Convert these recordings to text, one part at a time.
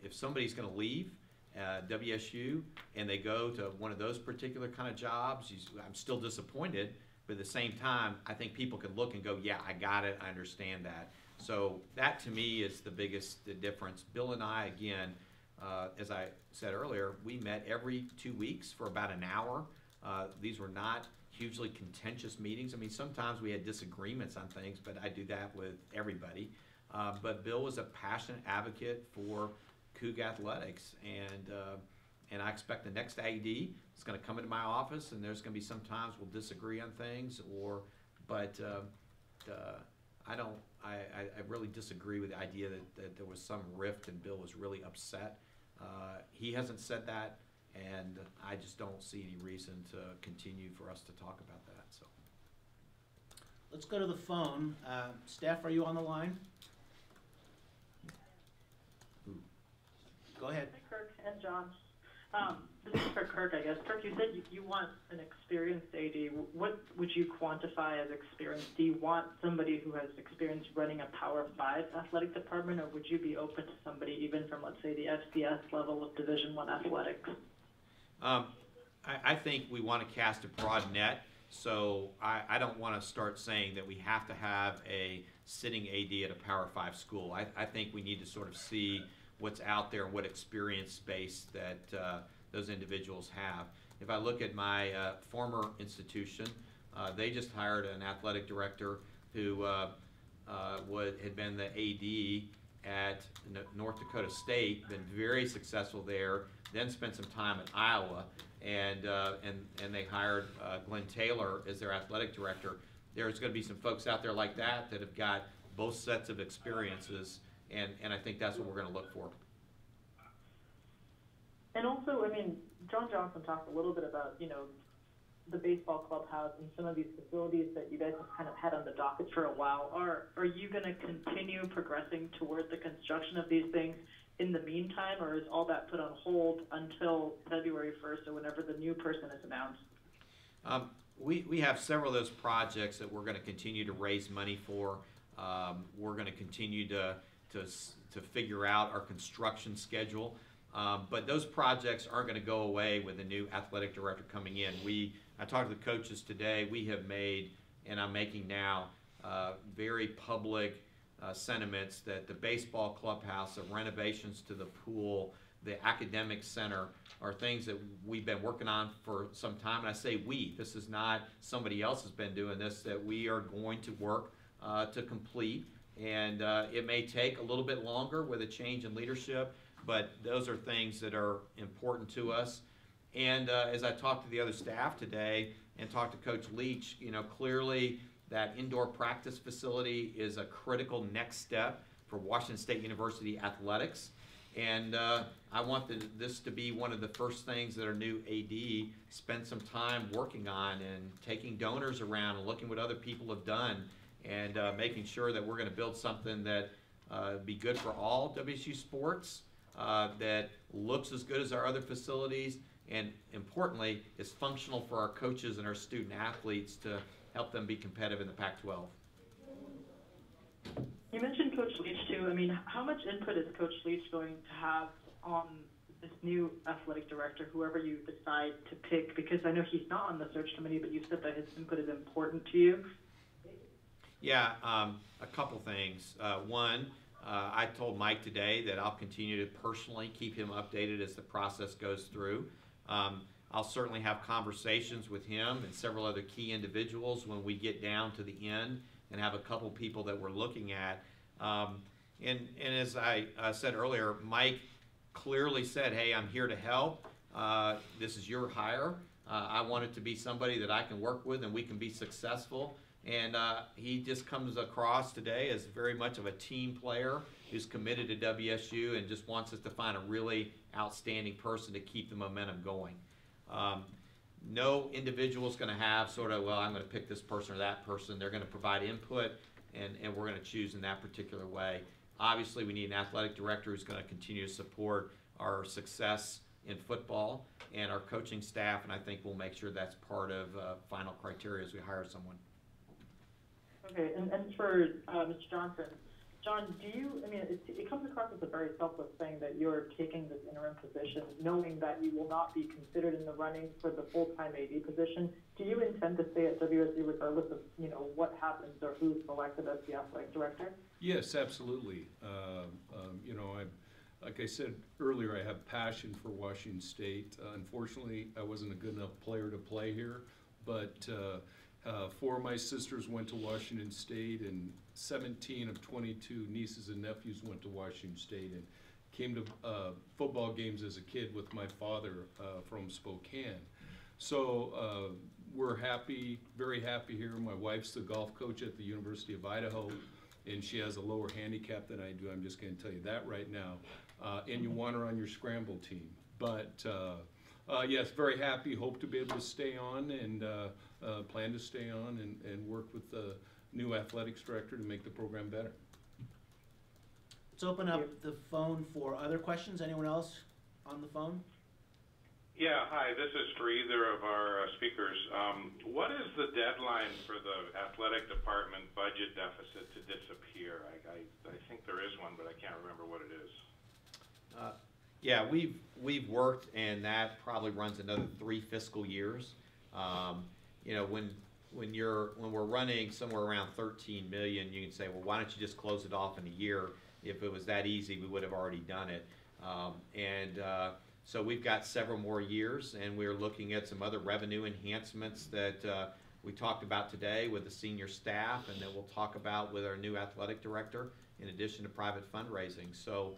If somebody's going to leave WSU and they go to one of those particular kind of jobs, I'm still disappointed, but at the same time, I think people can look and go, yeah, I got it, I understand that. So that to me is the biggest difference. Bill and I, again, as I said earlier, we met every 2 weeks for about an hour. These were not hugely contentious meetings. I mean, sometimes we had disagreements on things, but I do that with everybody. But Bill was a passionate advocate for Coug Athletics, and I expect the next AD is going to come into my office, and there's going to be some times we'll disagree on things, but I really disagree with the idea that there was some rift and Bill was really upset. He hasn't said that, and I just don't see any reason to continue for us to talk about that. So, let's go to the phone. Steph, are you on the line? Go ahead. Hi, Kirk and John. This is for Kirk, I guess. Kirk, you said you want an experienced AD. What would you quantify as experience? Do you want somebody who has experience running a Power 5 athletic department, or would you be open to somebody even from, let's say, the FCS level of Division I athletics? I think we want to cast a broad net, so I don't want to start saying that we have to have a sitting AD at a Power 5 school. I think we need to sort of see what's out there and what experience base that those individuals have. If I look at my former institution, they just hired an athletic director who had been the AD at North Dakota State, been very successful there, then spent some time at Iowa, and they hired Glenn Taylor as their athletic director. There's going to be some folks out there like that have got both sets of experiences, and I think that's what we're going to look for. And also, I mean, John Johnson talked a little bit about, the baseball clubhouse and some of these facilities that you guys have kind of had on the docket for a while. Are you going to continue progressing toward the construction of these things in the meantime, or is all that put on hold until February 1st or whenever the new person is announced? We have several of those projects that we're going to continue to raise money for. We're going to continue to figure out our construction schedule. But those projects aren't going to go away with a new athletic director coming in. I talked to the coaches today. We have made, and I'm making now, very public sentiments that the baseball clubhouse, the renovations to the pool, the academic center are things that we've been working on for some time. And I say we, this is not somebody else has been doing this, that we are going to work to complete. And it may take a little bit longer with a change in leadership, but those are things that are important to us. And as I talked to the other staff today and talked to Coach Leach, clearly that indoor practice facility is a critical next step for Washington State University athletics. And I want this to be one of the first things that our new AD spend some time working on and taking donors around and looking what other people have done and making sure that we're going to build something that be good for all WSU sports, that looks as good as our other facilities, and importantly, is functional for our coaches and our student athletes to help them be competitive in the Pac-12. You mentioned Coach Leach too. I mean, how much input is Coach Leach going to have on this new athletic director, whoever you decide to pick? Because I know he's not on the search committee, but you said that his input is important to you. Yeah, a couple things. One, I told Mike today that I'll continue to personally keep him updated as the process goes through. I'll certainly have conversations with him and several other key individuals when we get down to the end and have a couple people that we're looking at. And as I said earlier, Mike clearly said, hey, I'm here to help. This is your hire. I want it to be somebody that I can work with and we can be successful. And he just comes across today as very much of a team player who's committed to WSU and just wants us to find a really outstanding person to keep the momentum going. No individual is going to have sort of, well, I'm going to pick this person or that person. They're going to provide input, and we're going to choose in that particular way. Obviously, we need an athletic director who's going to continue to support our success in football and our coaching staff, and I think we'll make sure that's part of final criteria as we hire someone. Okay, and for Mr. Johnson, John, do you, I mean, it comes across as a very selfless thing that you're taking this interim position, knowing that you will not be considered in the running for the full-time AD position. Do you intend to stay at WSU regardless of, what happens or who's selected as the athletic director? Yes, absolutely. Like I said earlier, I have passion for Washington State. Unfortunately, I wasn't a good enough player to play here, but 4 of my sisters went to Washington State, and 17 of 22 nieces and nephews went to Washington State, and came to football games as a kid with my father from Spokane. So we're happy, very happy here. My wife's the golf coach at the University of Idaho, and she has a lower handicap than I do. I'm just going to tell you that right now. And you want her on your scramble team. But yes, very happy. Hope to be able to stay on, and plan to stay on and work with the new athletics director to make the program better. Let's open up the phone for other questions. Anyone else on the phone? Yeah, hi, this is for either of our speakers. What is the deadline for the athletic department budget deficit to disappear? I think there is one, but I can't remember what it is. Yeah, we've worked, and that probably runs another 3 fiscal years. When we're running somewhere around 13 million, you can say, well, why don't you just close it off in a year? If it was that easy, we would have already done it. So we've got several more years, and we're looking at some other revenue enhancements that we talked about today with the senior staff, and that we'll talk about with our new athletic director, in addition to private fundraising. So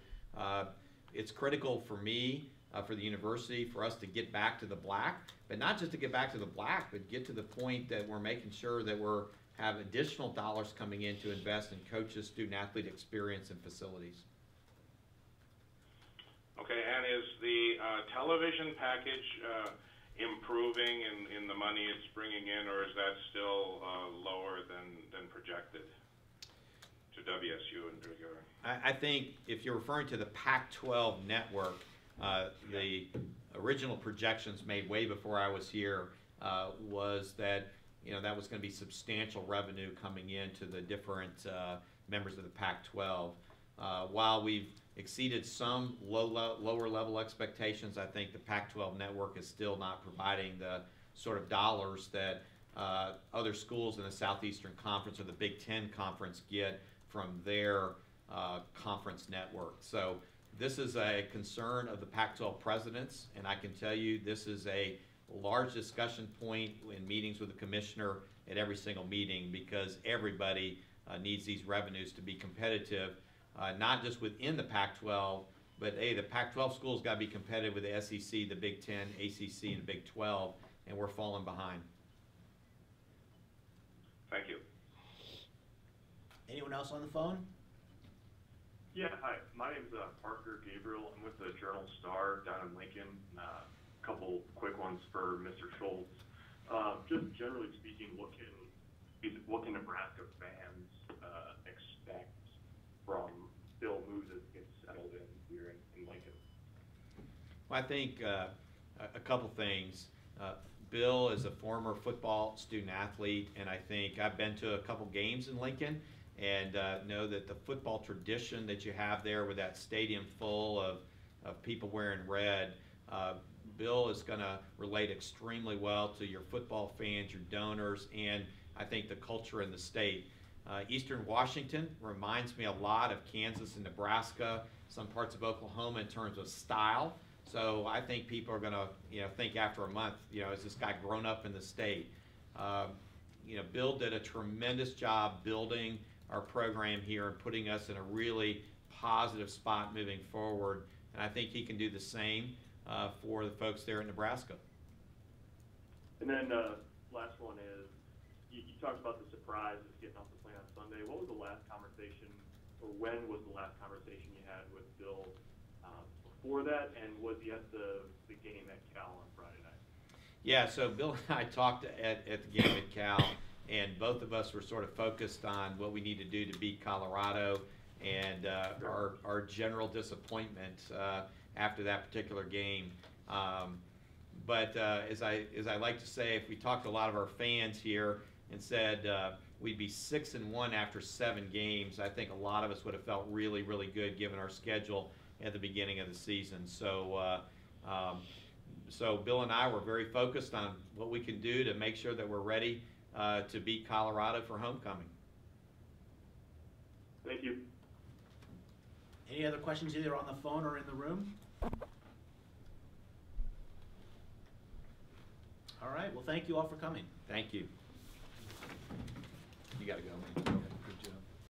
it's critical for me, for the university, for us to get back to the black, but not just to get back to the black, but get to the point that we're making sure that we're have additional dollars coming in to invest in coaches, student athlete experience, and facilities. Okay, and is the television package improving in the money it's bringing in, or is that still lower than projected to WSU in particular? I think if you're referring to the Pac-12 network, the original projections made way before I was here was that that was going to be substantial revenue coming into the different members of the Pac-12. While we've exceeded some lower level expectations, I think the Pac-12 network is still not providing the sort of dollars that other schools in the Southeastern Conference or the Big Ten Conference get from their conference network. So this is a concern of the Pac-12 presidents, and I can tell you this is a large discussion point in meetings with the commissioner at every single meeting, because everybody needs these revenues to be competitive, not just within the Pac-12, but the Pac-12 schools got to be competitive with the SEC, the Big Ten, ACC, and the Big 12, and we're falling behind. Thank you. Anyone else on the phone? Yeah, hi. My name's Parker Gabriel. I'm with the Journal-Star down in Lincoln. A couple quick ones for Mr. Schultz. Just generally speaking, what can Nebraska fans expect from Bill Moose as he gets settled in here in Lincoln? Well, I think a couple things. Bill is a former football student athlete, and I think I've been to a couple games in Lincoln, and know that the football tradition that you have there with that stadium full of people wearing red, Bill is going to relate extremely well to your football fans, your donors, and I think the culture in the state. Eastern Washington reminds me a lot of Kansas and Nebraska, some parts of Oklahoma in terms of style. So I think people are going to, think after a month, has this guy grown up in the state? Bill did a tremendous job building our program here and putting us in a really positive spot moving forward. And I think he can do the same for the folks there in Nebraska. And then last one is, you talked about the surprise of getting off the plane on Sunday. What was the last conversation, or when was the last conversation you had with Bill before that, and was he at the game at Cal on Friday night? Yeah, so Bill and I talked at the game at Cal, and both of us were sort of focused on what we need to do to beat Colorado, and our general disappointment after that particular game. But as I like to say, if we talked to a lot of our fans here and said, we'd be 6-1 after 7 games, I think a lot of us would have felt really, really good given our schedule at the beginning of the season. So, so Bill and I were very focused on what we can do to make sure that we're ready to beat Colorado for homecoming. Thank you. Any other questions either on the phone or in the room? All right, well, thank you all for coming. Thank you. You got to go, man.